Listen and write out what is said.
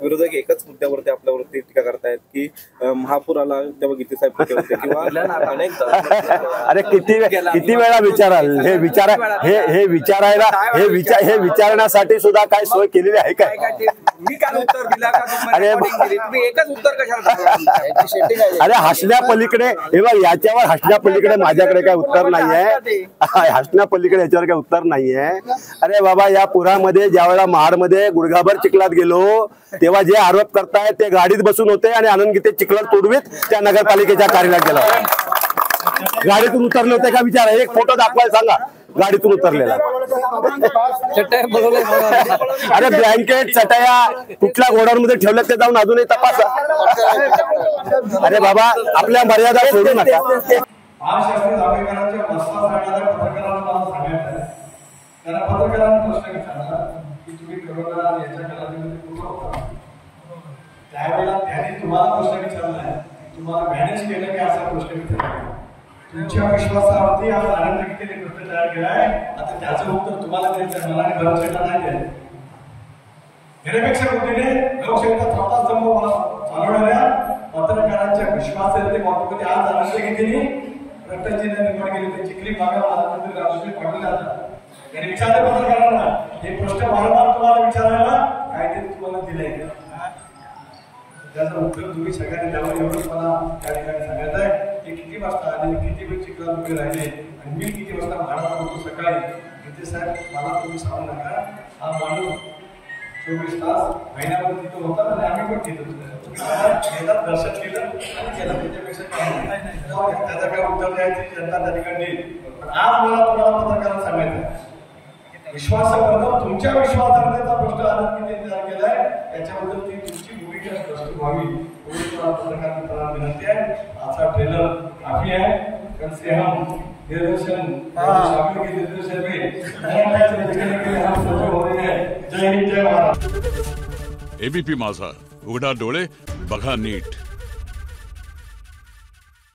विरोधक एकच मुद्द्यावरती आपल्यावरती टीका करतायत की महापूर आला तेव्हा गीते साहेब कुठे होते किंवा अनेक अरे किती वेळा विचाराल हे विचारण्यासाठी सुद्धा काय सोय केलेली आहे काय? मी काल उत्तर दिला का? अरे तुम्ही एकच उत्तर कशाला? अरे हसण्या पलीकडे हे बघ, याच्यावर हसण्या पलीकडे माझ्याकडे काय उत्तर नाहीये. हसण्या पलीकडे याच्यावर काय उत्तर नाहीये. अरे बाबा, या पुरामध्ये ज्यावेळेला महाडमध्ये गुडघाभर चिखलात गेलो तेव्हा जे आरोप करतायत ते गाडीत बसून होते आणि आनंद गीते चिखलात तोडवीत त्या नगरपालिकेच्या कार्यालयात गेला. गाडीतून उतरले होते का विचारा, एक फोटो दाखवायला सांगा गाडीतून उतरलेला. अरे ब्लँकेट चटया कुठल्या गोडाऊनमध्ये ठेवल्यात ते जाऊन अजूनही तपासा. अरे बाबा, आपल्या मर्यादा सोडू नका. महाशास्त्री जावडेकरांच्या बसला जाणाऱ्या पत्रकारांना मला सांगायचं आहे, त्यांना पत्रकारांना प्रश्न विचारला की तुम्ही करोना याच्या कालावधीमध्ये कुठं होता? त्यावेळेला त्यांनी तुम्हाला प्रश्न विचारला आहे, तुम्हाला मॅनेज केलं की असा प्रश्न विचारला. तुमच्या विश्वासावरती आज आनंद गीतेने प्रश्न तयार केलाय. आता त्याचं उत्तर तुम्हाला द्यायचं, मला आणि भरवसेला नाही द्यायचं. निरपेक्ष बुद्धीने लोकशाहीचा चौथा स्तंभ चालवणाऱ्या पत्रकारांच्या विश्वासार्हते बाबतीमध्ये आज आनंद गीतेने भ्रष्टाचाराची निर्माण केली. ते चिखली भागा महाराष्ट्रातील राजकीय पाटील जातात त्यांनी विचारले पत्रकारांना, हे प्रश्न वारंवार तुम्हाला विचारायला काय ते तुम्हाला दिलंय का? त्याचं उत्तर तुम्ही सगळ्यांनी द्यावं एवढंच मला त्या ठिकाणी सांगायचं आहे. की किती वाजता आले, किती वेळ चिखलात उभे राहिले आणि मी किती वाजता भाडात होतो सकाळी. गीते साहेब, मला तुम्ही सांगू नका, हा माणूस 24 तास महिन्यावर तिथं होता आणि आम्ही पण तिथं दर्शन केलं आणि केलं. त्याच्यापेक्षा त्याचं काय उत्तर द्यायची जनता त्या ठिकाणी देईल. पण आज मला तुम्हाला पत्रकारांना सांगायचं, विश्वासाबद्दल तुमच्या विश्वासार्हतेचा प्रश्न आनंद गीतेने तयार केलाय, त्याच्याबद्दल ती तुमची भूमिका स्पष्ट व्हावी एवढी मला पत्रकार मित्रांना विनंती आहे. आजचा ट्रेलर काफी आहे, कारण सेहम निर्देशन एबीपी माझा, उघडा डोळे बघा नीट.